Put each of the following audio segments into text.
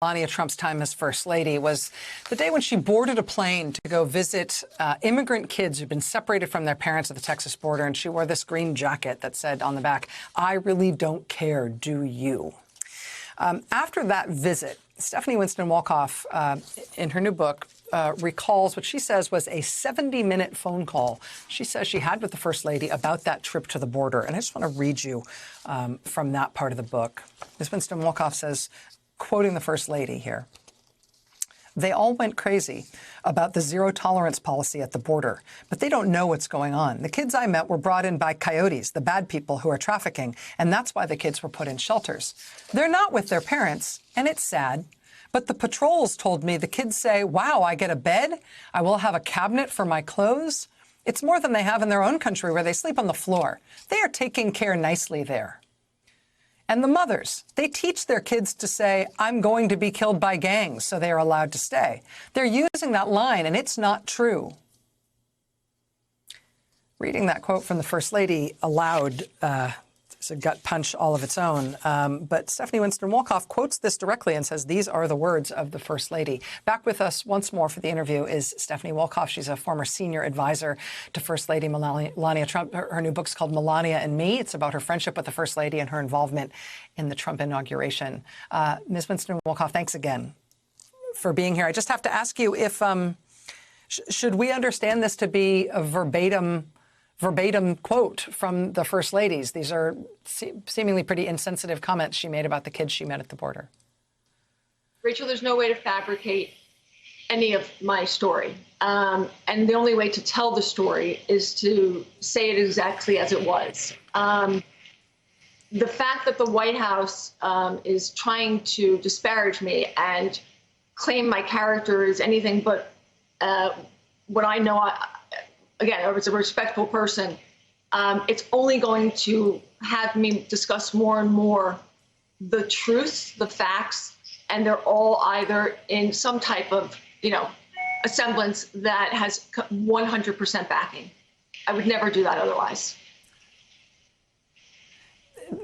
Melania Trump's time as First Lady was the day when she boarded a plane to go visit immigrant kids who'd been separated from their parents at the Texas border. And she wore this green jacket that said on the back, "I really don't care, do you?" After that visit, Stephanie Winston Wolkoff, in her new book, recalls what she says was a 70-minute phone call she says she had with the First Lady about that trip to the border. And I just want to read you from that part of the book. Ms. Winston Wolkoff says, quoting the First Lady here, "They all went crazy about the zero-tolerance policy at the border, but they don't know what's going on. The kids I met were brought in by coyotes, the bad people who are trafficking, and that's why the kids were put in shelters. They're not with their parents, and it's sad. But the patrols told me the kids say, 'Wow, I get a bed. I will have a cabinet for my clothes.' It's more than they have in their own country where they sleep on the floor. They are taking care nicely there." And the mothers, they teach their kids to say, "I'm going to be killed by gangs," so they are allowed to stay. They're using that line, and it's not true. Reading that quote from the First Lady aloud is a gut punch all of its own. But Stephanie Winston Wolkoff quotes this directly and says these are the words of the First Lady. Back with us once more for the interview is Stephanie Wolkoff. She's a former senior advisor to First Lady Melania Trump. Her new book's called Melania and Me. It's about her friendship with the First Lady and her involvement in the Trump inauguration. Ms. Winston Wolkoff, thanks again for being here. I just have to ask you if should we understand this to be a verbatim quote from the First Ladies? These are seemingly pretty insensitive comments she made about the kids she met at the border. Rachel, there's no way to fabricate any of my story. And the only way to tell the story is to say it exactly as it was. The fact that the White House is trying to disparage me and claim my character is anything but what I know, again, I was a respectful person, it's only going to have me discuss more and more the truth, the facts, and they're all either in some type of, a semblance that has 100% backing. I would never do that otherwise.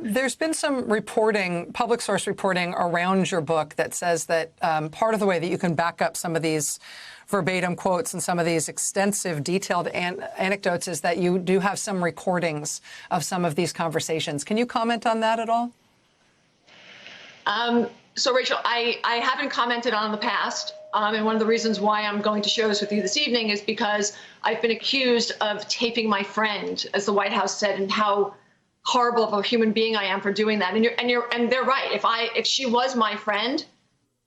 There's been some reporting, public source reporting around your book that says that part of the way that you can back up some of these verbatim quotes and some of these extensive, detailed anecdotes is that you do have some recordings of some of these conversations. Can you comment on that at all? So, Rachel, I haven't commented on the past. And one of the reasons why I'm going to share this with you this evening is because I've been accused of taping my friend, as the White House said, and how horrible of a human being I am for doing that. And they're right. If she was my friend,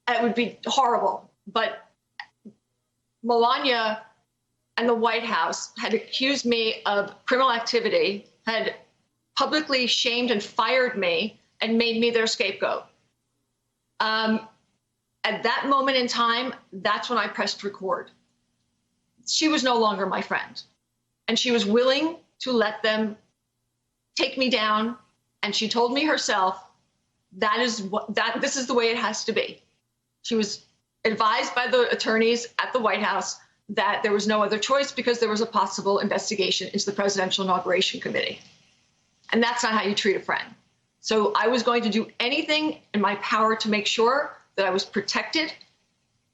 it would be horrible. But Melania and the White House had accused me of criminal activity, had publicly shamed and fired me, and made me their scapegoat. At that moment in time, that's when I pressed record. She was no longer my friend, and she was willing to let them take me down. And she told me herself, this is the way it has to be. She was advised by the attorneys at the White House that there was no other choice because there was a possible investigation into the Presidential Inauguration Committee. And that's not how you treat a friend. So I was going to do anything in my power to make sure that I was protected.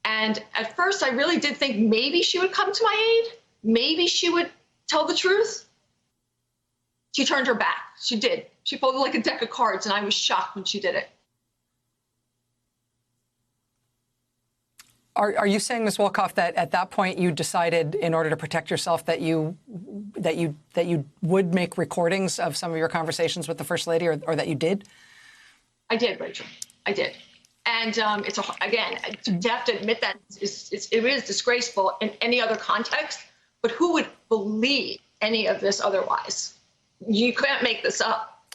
And at first, I really did think maybe she would come to my aid. Maybe she would tell the truth. She turned her back. She did. She pulled like a deck of cards, and I was shocked when she did it. Are you saying, Ms. Wolkoff, that at that point you decided, in order to protect yourself, that you would make recordings of some of your conversations with the First Lady, or that you did? I did, Rachel. I did. And again, to have to admit that it is disgraceful in any other context. But who would believe any of this otherwise? You can't make this up.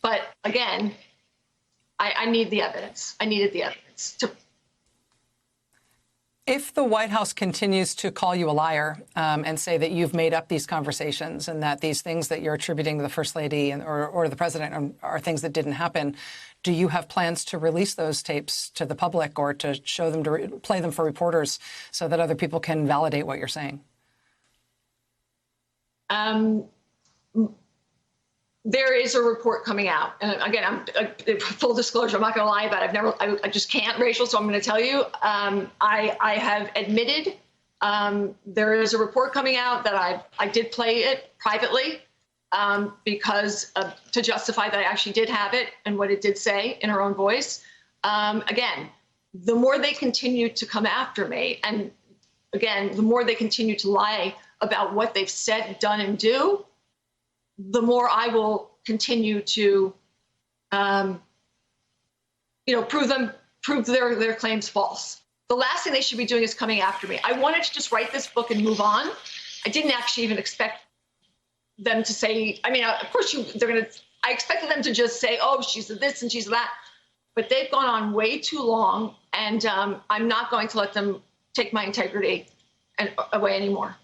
But again, I need the evidence. I needed the evidence to. If the White House continues to call you a liar and say that you've made up these conversations and that these things that you're attributing to the First Lady or the President are things that didn't happen, do you have plans to release those tapes to the public or to show them, to play them for reporters so that other people can validate what you're saying? There is a report coming out, and again, full disclosure, I'm not going to lie about it. I just can't, Rachel. So I'm going to tell you, I have admitted there is a report coming out that I did play it privately because to justify that I actually did have it and what it did say in her own voice. Again, the more they continue to come after me, and again, the more they continue to lie about what they've said, done, and do, the more I will continue to, prove their claims false. The last thing they should be doing is coming after me. I wanted to just write this book and move on. I didn't actually even expect them to say, I mean, of course I expected them to just say, oh, she's this and she's that, but they've gone on way too long, and I'm not going to let them take my integrity away anymore.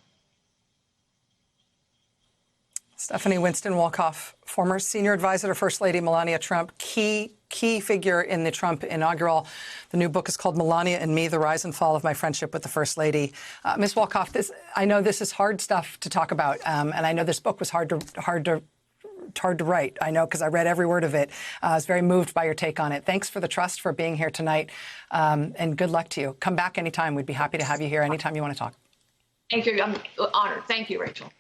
Stephanie Winston Wolkoff, former senior advisor to First Lady Melania Trump, key figure in the Trump inaugural. The new book is called Melania and Me, The Rise and Fall of My Friendship with the First Lady. Ms. Wolkoff, I know this is hard stuff to talk about, and I know this book was hard to write. I know because I read every word of it. I was very moved by your take on it. Thanks for the trust, for being here tonight, and good luck to you. Come back anytime. We'd be happy to have you here anytime you want to talk. Thank you. I'm honored. Thank you, Rachel.